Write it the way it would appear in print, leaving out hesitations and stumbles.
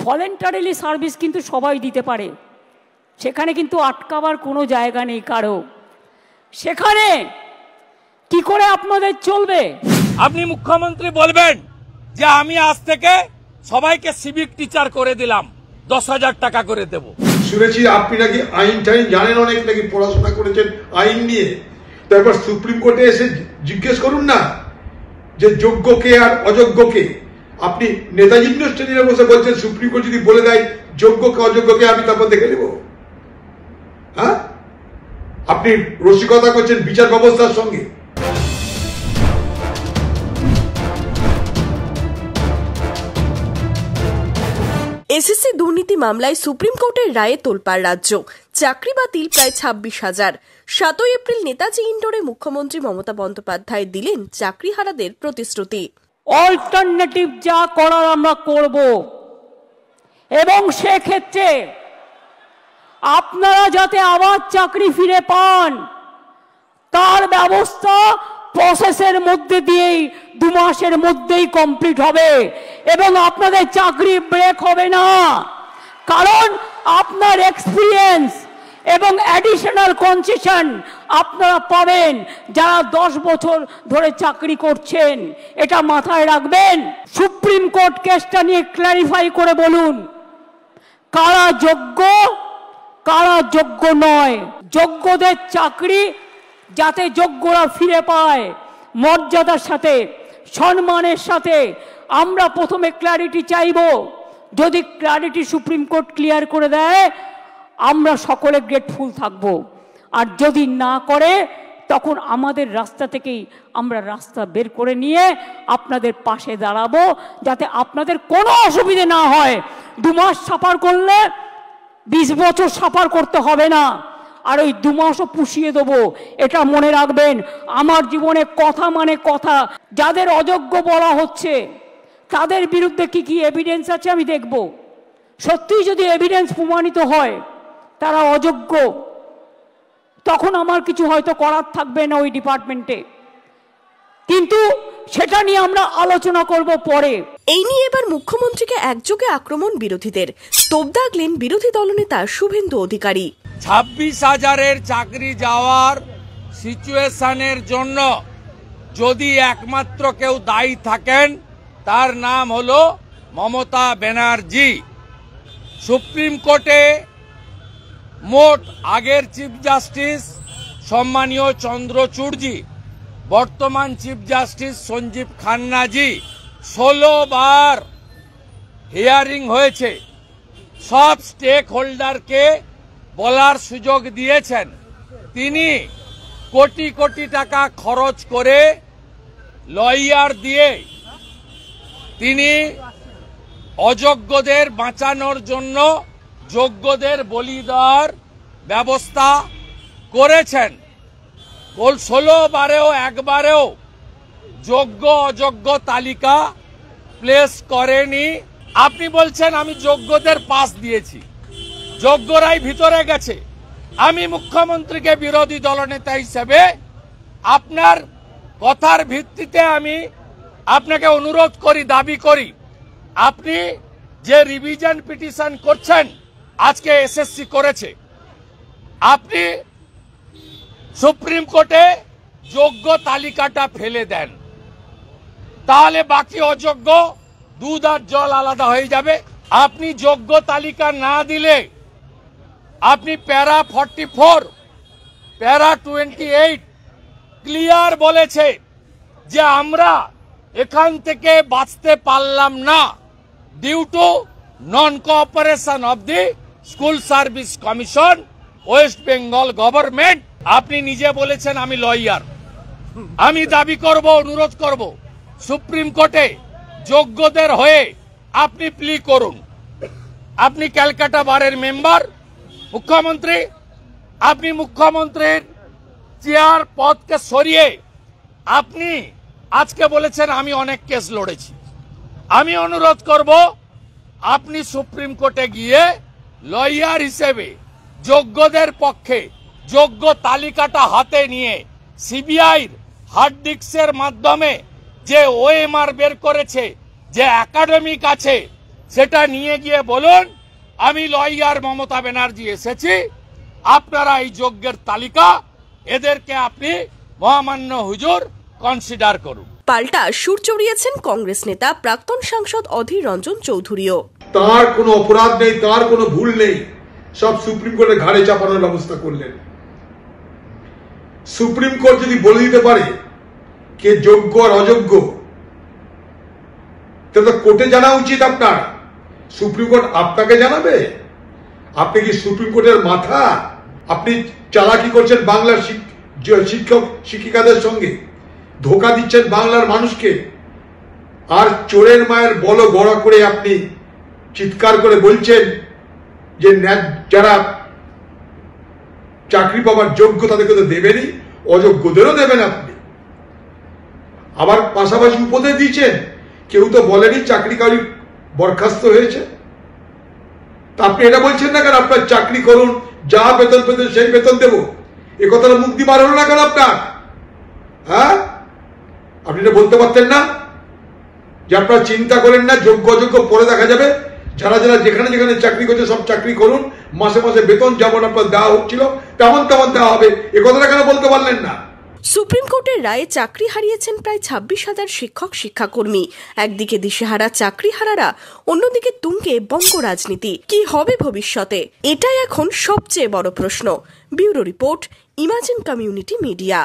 Voluntarily service কিন্তু সবাই দিতে পারে, সেখানে কিন্তু আটকাবার কোনো জায়গা নেই কারো। সেখানে কি করে আপনাদের চলবে? আপনি মুখ্যমন্ত্রী বলবেন যে আমি আজ থেকে সবাইকে সিভিক টিচার করে দিলাম, 10,000 টাকা করে দেব। শুনেছি আপনি নাকি আইন টাইন জানেন, অনেক নাকি পড়াশোনা করেছেন আইন নিয়ে। তো একবার সুপ্রিম কোর্টে এসে জিজ্ঞেস করুন না যে যোগ্যকে আর অযোগ্যকে। আপনি নেতাজি ইউনিভার্সিটিতে বসে বলছেন সুপ্রিম কোর্ট যদি বলে দেয় যোগ্যকে অযোগ্যকে আমি তারপর দেখে নেব। হ্যাঁ, আপনি রসিকতা করছেন বিচার ব্যবস্থার সঙ্গে। এসএসসি দুর্নীতি মামলায় সুপ্রিম কোর্টের রায়ে তোলপাড় রাজ্য। চাকরি বাতিল প্রায় 26,000। 7 এপ্রিল নেতাজি ইন্ডোরে মুখ্যমন্ত্রী মমতা বন্দ্যোপাধ্যায় দিলেন চাকরিহারাদের প্রতিশ্রুতি। অল্টারনেটিভ যা করার আমরা করব, এবং সেক্ষেত্রে আপনারা যাতে আবার চাকরি ফিরে পান তার ব্যবস্থা প্রসেসের মধ্যে দিয়েই 2 মাসের মধ্যেই কমপ্লিট হবে, এবং আপনাদের চাকরি ব্রেক হবে না। কারণ আপনার এক্সপিরিয়েন্স এবং অ্যাডিশনাল কনসেশন আপনারা পাবেন যারা 10 বছর ধরে চাকরি করছেন। এটা মাথায় রাখবেন। সুপ্রিম কোর্ট কেসটা নিয়ে ক্ল্যারিফাই করে বলুন কারা যোগ্য কারা যোগ্য নয়। যোগ্যদের চাকরি যাতে যোগ্যরা ফিরে পায় মর্যাদার সাথে, সম্মানের সাথে, আমরা প্রথমে ক্ল্যারিটি চাইব। যদি ক্ল্যারিটি সুপ্রিম কোর্ট ক্লিয়ার করে দেয় আমরা সকলে গ্রেটফুল থাকব, আর যদি না করে তখন আমাদের রাস্তা থেকেই আমরা রাস্তা বের করে নিয়ে আপনাদের পাশে দাঁড়াবো, যাতে আপনাদের কোনো অসুবিধে না হয়। 2 মাস সাফার করলে 20 বছর সাফার করতে হবে না, আর ওই 2 মাসও পুষিয়ে দেবো। এটা মনে রাখবেন। আমার জীবনে কথা মানে কথা। যাদের অযোগ্য বলা হচ্ছে তাদের বিরুদ্ধে কি কি এভিডেন্স আছে আমি দেখব। সত্যিই যদি এভিডেন্স প্রমাণিত হয় তারা অযোগ্য, তখন আমার কিছু হয়তো করার থাকবে না ওই ডিপার্টমেন্টে, কিন্তু সেটা নিয়ে আমরা আলোচনা করব পরে। এই নিয়ে এবার মুখ্যমন্ত্রীকে একযোগে আক্রমণ বিরোধীদের। তোপ দাগলেন বিরোধী দলনেতা শুভেন্দু অধিকারী। 26,000-এর চাকরি যাওয়ার সিচুয়েশনের জন্য যদি একমাত্র কেউ দায়ী থাকেন তার নাম হলো মমতা ব্যানার্জি। সুপ্রিম কোর্টে মোট আগের চিফ জাস্টিস সম্মানীয় চন্দ্রচূড়জি, বর্তমান চিফ জাস্টিস সঞ্জীব খান্নাজি 16 বার হিয়ারিং হয়েছে। সব স্টেক হোল্ডারকে বলার সুযোগ দিয়েছেন। তিনি কোটি কোটি টাকা খরচ করে লয়ার দিয়ে তিনি অযোগ্যদের বাঁচানোর জন্য যোগ্যদের বলি দেওয়ার ব্যবস্থা করেছেন। 16 বারেও একবারেও যোগ্য অযোগ্য তালিকা প্লেস করেনি। আপনি বলছেন আমি যোগ্যদের পাস দিয়েছি, যোগ্যরাই ভিতরে গেছে। আমি মুখ্যমন্ত্রীকে বিরোধী দলনেতা হিসেবে আপনার কথার ভিত্তিতে আমি আপনাকে অনুরোধ করি, দাবি করি, আপনি যে রিভিশন পিটিশন করছেন, আজকে এসএসসি করেছে, আপনি সুপ্রিম কোর্টে যোগ্য তালিকাটা ফেলে দেন, তাহলে বাকি অযোগ্য দুধ আর জল আলাদা হয়ে যাবে। আপনি যোগ্য তালিকা না দিলে আপনি প্যারা 44, প্যারা 28 ক্লিয়ার বলেছে যে আমরা এখান থেকে বাঁচতে পারলাম না due to non cooperation of the school service commission, West Bengal government. আপনি নিজে বলেছেন আমি লয়ার। আমি দাবি করব, অনুরোধ করব সুপ্রিম কোর্টে যোগ্যদের হয়ে আপনি প্লি করুন। আপনি ক্যালকাটা বারের মেম্বার, মুখ্যমন্ত্রী, আপনি মুখ্যমন্ত্রীর চেয়ার পদকে সরিয়ে আপনি আজকে বলেছেন আমি অনেক কেস লড়েছি। আমি অনুরোধ করব আপনি সুপ্রিম কোর্টে গিয়ে লয়ার হিসেবে যোগ্যদের পক্ষে যোগ্য তালিকাটা হাতে নিয়ে সিবিআইর হার্ড ডিস্কের মাধ্যমে যে ওএমআর বের করেছে, যে একাডেমিক আছে সেটা নিয়ে গিয়ে বলুন আমি লয়ার মমতা ব্যানার্জি এসেছি, আপনারা এই যোগ্যের তালিকা এদেরকে আপনি মহামান্য হুজুর কনসিডার করুন। পাল্টা সুর চড়িয়েছেন কংগ্রেস নেতা প্রাক্তন সাংসদ অধীর রঞ্জন চৌধুরীও। তার কোনো অপরাধ নেই, তার কোনো ভুল নেই, সব সুপ্রিম কোর্টের ঘাড়ে চাপানোর ব্যবস্থা করলেন। সুপ্রিম কোর্ট যদি বলে দিতে পারে কে যোগ্য আর অযোগ্য, তাহলে কোর্টে জানা উচিত আপনার। সুপ্রিম কোর্ট আপনাকে জানাবে? আপনি কি সুপ্রিম কোর্টের মাথা? আপনি চালাকি করছেন বাংলার শিক্ষক শিক্ষিকাদের সঙ্গে, ধোকা দিচ্ছেন বাংলার মানুষকে, আর চোরের মায়ের বল গড়া করে আপনি চিৎকার করে বলছেন যে যারা চাকরি পাওয়ার যোগ্য তাদেরকে তো দেবেনই, অযোগ্যদেরও দেবেন আপনি। আবার পাশাপাশি উপদেশ দিচ্ছেন, কেউ তো বলেনি চাকরি কারি বরখাস্ত হয়েছে, তা আপনি এটা বলছেন না কেন আপনার চাকরি করুন, যা বেতন পেতেন সেই বেতন দেব, এ কথাটা মুখ দিয়ে বার হলো না কেন আপনার? হ্যাঁ, আপনি এটা বলতে পারতেন না যে আপনারা চিন্তা করেন না, যোগ্য অযোগ্য পরে দেখা যাবে, যারা যারা যেখানে যেখানে চাকরি করছে সব চাকরি করুন, মাসে মাসে বেতন যেমন আপনার দেওয়া হচ্ছিল তেমন তেমন দেওয়া হবে, এ কথাটা কেন বলতে পারলেন না? সুপ্রিম কোর্টের রায়ে চাকরি হারিয়েছেন প্রায় 26,000 শিক্ষক শিক্ষাকর্মী। একদিকে দিশেহারা চাকরিহারারা, অন্যদিকে তুঙ্গে বঙ্গ রাজনীতি। কি হবে ভবিষ্যতে? এটাই এখন সবচেয়ে বড় প্রশ্ন। Bureau report, imagine community media.